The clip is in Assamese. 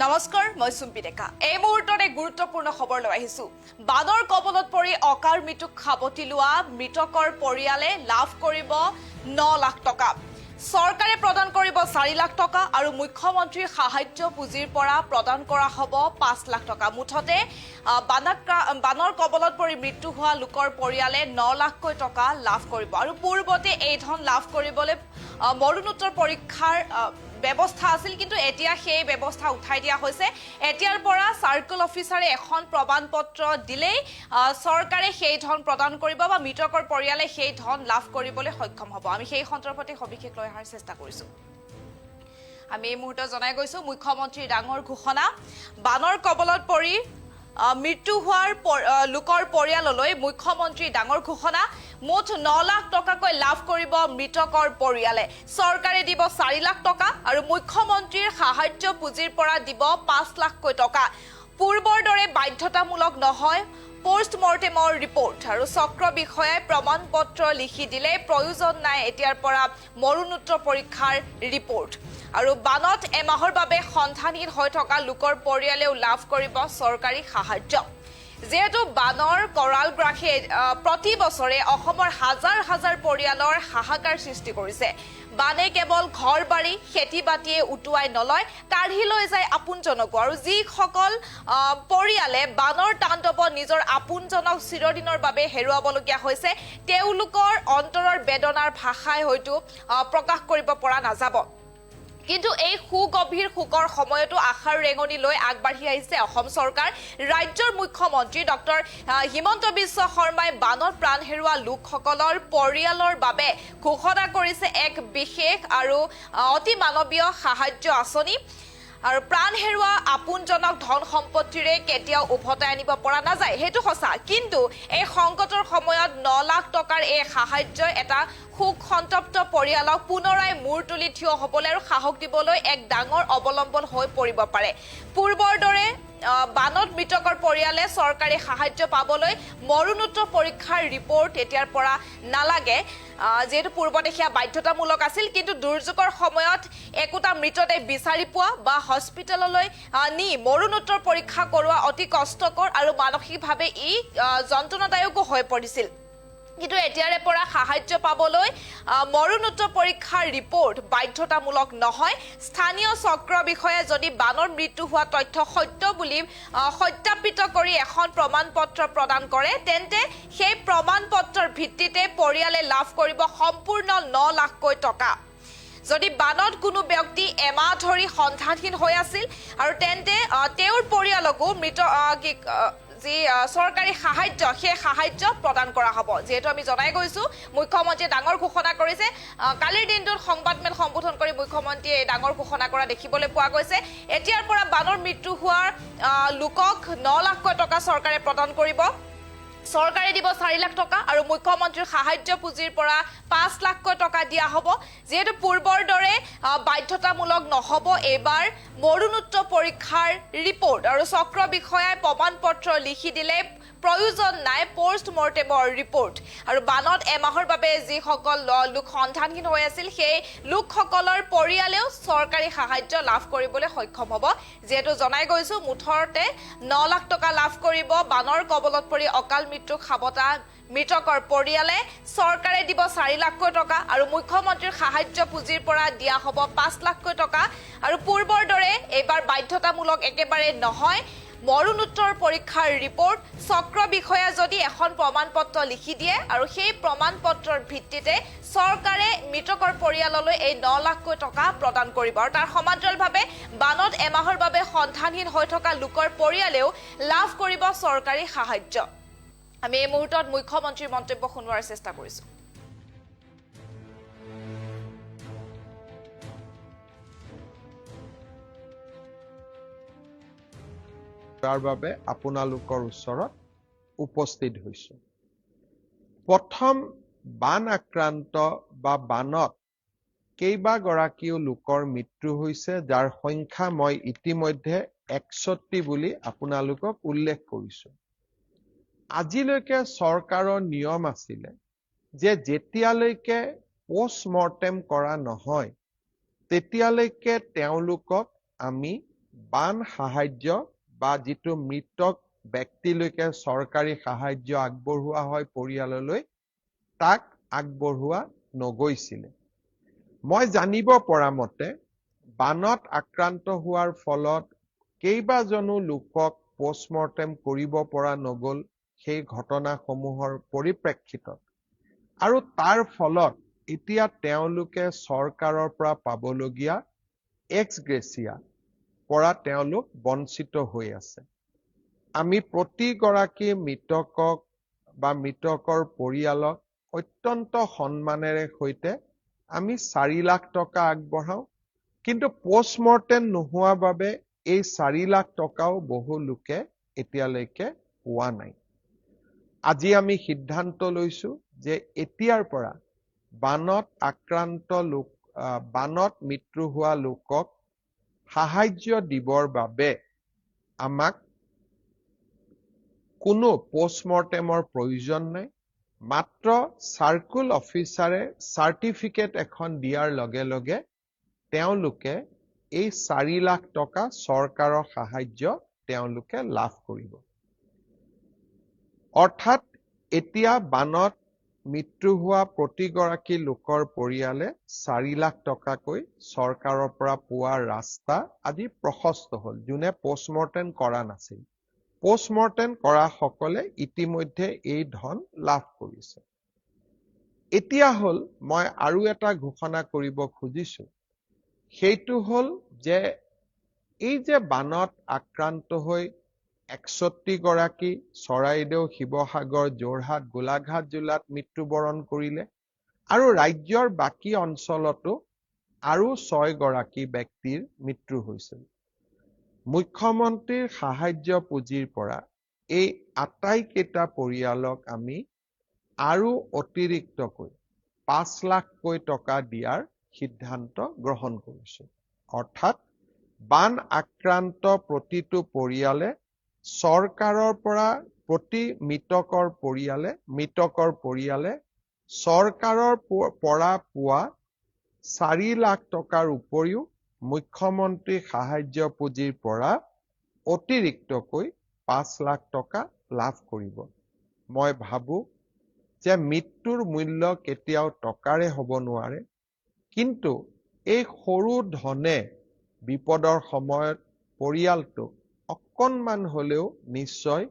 নমস্কাৰ মই সুম্পি ডেকা এই মুহূৰ্তত এক গুৰুত্বপূৰ্ণ খবৰ লৈ আহিছো বানৰ কবলত পৰি অকাৰ মৃত্যুক খাবতি লোৱা মৃতকৰ পৰিয়ালে লাভ কৰিব 9 লাখ টকা চৰকাৰে প্ৰদান কৰিব 4 লাখ টকা আৰু মুখ্যমন্ত্ৰীৰ সাহায্য পুঁজিৰ পৰা প্ৰদান কৰা হ'ব 5 লাখ টকা মুঠতে বানৰ কবলত পৰি মৃত্যু হোৱা লোকৰ পৰিয়ালে 9 লাখকৈ টকা লাভ কৰিব আৰু পূৰ্বতে এই ধন লাভ কৰিবলৈ মৰণোত্তৰ পৰীক্ষাৰ ব্যৱস্থা আছিল কিন্তু এতিয়া সেই ব্যৱস্থা উঠাই দিয়া হৈছে এতিয়াৰ পৰা সাৰ্কেল অফিচাৰে এখন প্ৰমাণপত্ৰ দিলেই চৰকাৰে সেই ধন প্ৰদান কৰিব বা মৃতকৰ পৰিয়ালে সেই ধন লাভ কৰিবলৈ সক্ষম হ'ব আমি সেই সন্দৰ্ভতে সবিশেষ লৈ অহাৰ চেষ্টা কৰিছো আমি এই মুহূৰ্তত জনাই গৈছো মুখ্যমন্ত্ৰীৰ ডাঙৰ ঘোষণা বানৰ কবলত পৰি মৃত্যু হোৱাৰ লোকৰ পৰিয়াললৈ মুখ্যমন্ত্ৰী ডাঙৰ ঘোষণা মুঠ 9 লাখ টকাকৈ লাভ কৰিব মৃতকৰ পৰিয়ালে চৰকাৰে দিব 4 লাখ টকা আৰু মুখ্যমন্ত্ৰীৰ সাহায্য পুঁজিৰ পৰা দিব 5 লাখকৈ টকা পূৰ্বৰ দৰে বাধ্যতামূলক নহয় পোষ্টমৰ্টেমৰ ৰিপৰ্ট আৰু চক্ৰ বিষয়াই প্ৰমাণপত্ৰ লিখি দিলে প্ৰয়োজন নাই এতিয়াৰ পৰা মৰণোত্তৰ পৰীক্ষাৰ ৰিপৰ্ট আৰু বানত এমাহৰ বাবে সন্ধানহীন হৈ থকা লোকৰ পৰিয়ালেও লাভ কৰিব চৰকাৰী সাহায্য যেহেতু বানৰ কৰাল গ্ৰাসে প্ৰতি বছৰে অসমৰ হাজাৰ হাজাৰ পৰিয়ালৰ হাহাকাৰ সৃষ্টি কৰিছে বানে কেৱল ঘৰ বাৰী খেতি বাতিয়ে উটুৱাই নলয় কাঢ়ি লৈ যায় আপোনজনকো আৰু যিসকল পৰিয়ালে বানৰ তাণ্ডৱত নিজৰ আপোনজনক চিৰদিনৰ বাবে হেৰুৱাবলগীয়া হৈছে তেওঁলোকৰ অন্তৰৰ বেদনাৰ ভাষাই হয়তো প্ৰকাশ কৰিব পৰা নাযাব কিন্তু এই সুগভীৰ শোকৰ সময়তো আশাৰ ৰেঙনি লৈ আগবাঢ়ি আহিছে অসম চৰকাৰ ৰাজ্যৰ মুখ্যমন্ত্ৰী ডক্টৰ হিমন্ত বিশ্ব শৰ্মাই বানত প্ৰাণ হেৰুৱা লোকসকলৰ পৰিয়ালৰ বাবে ঘোষণা কৰিছে এক বিশেষ আৰু অতি মানৱীয় সাহায্য আঁচনি আৰু প্ৰাণ হেৰুৱা আপোনজনক ধন সম্পত্তিৰে কেতিয়াও উভতাই আনিব পৰা নাযায় হেতু সঁচা কিন্তু এই সংকটৰ সময়ত 9 লাখ টকাৰ এই সাহায্য এটা খুব সন্তপ্ত পৰিয়ালক পুনৰাই মূৰ তুলি থিয় হ'বলৈ আৰু সাহস দিবলৈ এক ডাঙৰ অৱলম্বন হৈ পৰিব পাৰে পূৰ্বৰ দৰে বানত মৃতকৰ পৰিয়ালে চৰকাৰী সাহায্য পাবলৈ মৰণোত্তৰ পৰীক্ষাৰ ৰিপৰ্ট এতিয়াৰ পৰা নালাগে যেহেতু পূৰ্বতে সেয়া বাধ্যতামূলক আছিল কিন্তু দুৰ্যোগৰ সময়ত একোটা মৃতদেহ বিচাৰি পোৱা বা হস্পিটেললৈ নি মৰণোত্তৰ পৰীক্ষা কৰোৱা অতি কষ্টকৰ আৰু মানসিকভাৱে ই যন্ত্ৰণাদায়কো হৈ পৰিছিল কিন্তু এতিয়াৰে পৰা সাহায্য পাবলৈ মৰণোত্তৰ পৰীক্ষাৰ ৰিপৰ্ট বাধ্যতামূলক নহয় স্থানীয় চক্ৰ বিষয়ে যদি বানৰ মৃত্যু হোৱা তথ্য সত্য বুলি সত্যাপিত কৰি এখন প্ৰমাণপত্ৰ প্ৰদান কৰে তেন্তে সেই প্ৰমাণপত্ৰৰ ভিত্তিতে পৰিয়ালে লাভ কৰিব সম্পূৰ্ণ 9 লাখকৈ টকা যদি বানত কোনো ব্যক্তি এমাহ ধৰি সন্ধানহীন হৈ আছিল আৰু তেন্তে তেওঁৰ পৰিয়ালকো মৃত যি চৰকাৰী সাহায্য সেই সাহায্য প্ৰদান কৰা হ'ব যেহেতু আমি জনাই গৈছো মুখ্যমন্ত্ৰীয়ে ডাঙৰ ঘোষণা কৰিছে কালিৰ দিনটোত সংবাদমেল সম্বোধন কৰি মুখ্যমন্ত্ৰীয়ে ডাঙৰ ঘোষণা কৰা দেখিবলৈ পোৱা গৈছে এতিয়াৰ পৰা বানৰ মৃত্যু হোৱাৰ লোকক 9 লাখকৈ টকা চৰকাৰে প্ৰদান কৰিব চৰকাৰে দিব 4 লাখ টকা আৰু মুখ্যমন্ত্ৰীৰ সাহায্য পুঁজিৰ পৰা 5 লাখকৈ টকা দিয়া হ'ব যেহেতু পূৰ্বৰ দৰে বাধ্যতামূলক নহ'ব এবাৰ মৰণোত্তৰ পৰীক্ষাৰ ৰিপৰ্ট আৰু চক্ৰ বিষয়াই প্ৰমাণপত্ৰ লিখি দিলে প্ৰয়োজন নাই পোষ্টমৰ্টেমৰ ৰিপৰ্ট আৰু বানত এমাহৰ বাবে যিসকল লোক সন্ধানহীন হৈ আছিল সেই লোকসকলৰ পৰিয়ালেও চৰকাৰী সাহায্য লাভ কৰিবলৈ সক্ষম হ'ব যেহেতু জনাই গৈছো মুঠতে 9 লাখ টকা লাভ কৰিব বানৰ কবলত পৰি অকাল মৃত্যুক সাবতা মৃতকৰ পৰিয়ালে চৰকাৰে দিব 4 লাখকৈ টকা আৰু মুখ্যমন্ত্ৰীৰ সাহায্য পুঁজিৰ পৰা দিয়া হ'ব 5 লাখকৈ টকা আৰু পূৰ্বৰ দৰে এইবাৰ বাধ্যতামূলক একেবাৰে নহয় মৰণোত্তৰ পৰীক্ষাৰ ৰিপৰ্ট চক্ৰ বিষয়া যদি এখন প্ৰমাণপত্ৰ লিখি দিয়ে আৰু সেই প্ৰমাণপত্ৰৰ ভিত্তিতে চৰকাৰে মৃতকৰ পৰিয়াললৈ এই 9 লাখকৈ টকা প্ৰদান কৰিব আৰু তাৰ সমান্তৰালভাৱে বানত এমাহৰ বাবে সন্ধানহীন হৈ থকা লোকৰ পৰিয়ালেও লাভ কৰিব চৰকাৰী সাহায্য আমি এই মুহূৰ্তত মুখ্যমন্ত্ৰীৰ মন্তব্য শুনোৱাৰ চেষ্টা কৰিছো তাৰ বাবে আপোনালোকৰ ওচৰত উপস্থিত হৈছো প্ৰথম বান আক্ৰান্ত বা বানত কেইবাগৰাকীও লোকৰ মৃত্যু হৈছে যাৰ সংখ্যা মই ইতিমধ্যে 61 বুলি আপোনালোকক উল্লেখ কৰিছো আজিলৈকে চৰকাৰৰ নিয়ম আছিলে যে যেতিয়ালৈকে পোষ্টমৰ্টেম কৰা নহয় তেতিয়ালৈকে তেওঁলোকক আমি বান সাহায্য বা যিটো মৃতক ব্যক্তিলৈকে চৰকাৰী সাহায্য আগবঢ়োৱা হয় পৰিয়াললৈ, তাক আগবঢ়োৱা নগৈছিলে। মই জানিব পৰা মতে বানত আক্ৰান্ত হোৱাৰ ফলত কেইবাজনো লোকক পোষ্টমৰ্টেম কৰিব পৰা নগল সেই ঘটনাসমূহৰ পৰিপ্ৰেক্ষিতত, আৰু তাৰ ফলত এতিয়া তেওঁলোকে চৰকাৰৰ পৰা পাবলগীয়া এক্স গ্ৰেচিয়া পৰা তেওঁলোক বঞ্চিত হৈ আছে। আমি প্ৰতিগৰাকী মৃতকক বা মৃতকৰ পৰিয়ালক অত্যন্ত সন্মানেৰে সৈতে আমি 4 লাখ টকা আগবঢ়াওঁ, কিন্তু পোষ্টমৰ্টেম নোহোৱা বাবে এই 4 লাখ টকাও বহু লোকে এতিয়ালৈকে পোৱা নাই। আজি আমি সিদ্ধান্ত লৈছো যে এতিয়াৰ পৰা বানত আক্ৰান্ত লোক, বানত মৃত্যু হোৱা লোকক সাহায্য দিবৰ বাবে আমাক কোনো পোষ্টমৰ্টেমৰ প্ৰয়োজন নাই। মাত্ৰ চাৰ্কুল অফিচাৰে চাৰ্টিফিকেট এখন দিয়াৰ লগে লগে তেওঁলোকে এই 4 লাখ টকা চৰকাৰৰ সাহায্য তেওঁলোকে লাভ কৰিব। অৰ্থাৎ এতিয়া বানত মৃত্যু হোৱা প্ৰতিগৰাকী লোকৰ পৰিয়ালে 4 লাখ টকাকৈ চৰকাৰৰ পৰা পোৱাৰ ৰাস্তা আজি প্ৰশস্ত হ'ল, যোনে পোষ্টমৰ্টেম কৰা নাছিল। পোষ্টমৰ্টেম কৰা সকলে ইতিমধ্যে এই ধন লাভ কৰিছে। এতিয়া হ'ল মই আৰু এটা ঘোষণা কৰিব খুজিছো, সেইটো হ'ল যে এই যে বানত আক্ৰান্ত হৈ 61 গৰাকী চৰাইদেউ, শিৱসাগৰ, যোৰহাট, গোলাঘাট জিলাত মৃত্যুবৰণ কৰিলে, আৰু ৰাজ্যৰ বাকী অঞ্চলতো আৰু 6 গৰাকী ব্যক্তিৰ মৃত্যু হৈছিল। মুখ্যমন্ত্ৰীৰ সাহায্য পুঁজিৰ পৰা এই আটাইকেইটা পৰিয়ালক আমি আৰু অতিৰিক্তকৈ 5 লাখকৈ টকা দিয়াৰ সিদ্ধান্ত গ্ৰহণ কৰিছো। অৰ্থাৎ বান আক্ৰান্ত প্ৰতিটো পৰিয়ালে চৰকাৰৰ পৰা প্ৰতি মৃতকৰ পৰিয়ালে চৰকাৰৰ পৰা পোৱা 4 লাখ টকাৰ উপৰিও মুখ্যমন্ত্ৰী সাহায্য পুঁজিৰ পৰা অতিৰিক্তকৈ 5 লাখ টকা লাভ কৰিব। মই ভাবো যে মৃত্যুৰ মূল্য কেতিয়াও টকাৰে হ'ব নোৱাৰে, কিন্তু এই সৰু ধনে বিপদৰ সময়ত পৰিয়ালটোক অকণমান হলেও নিশ্চয়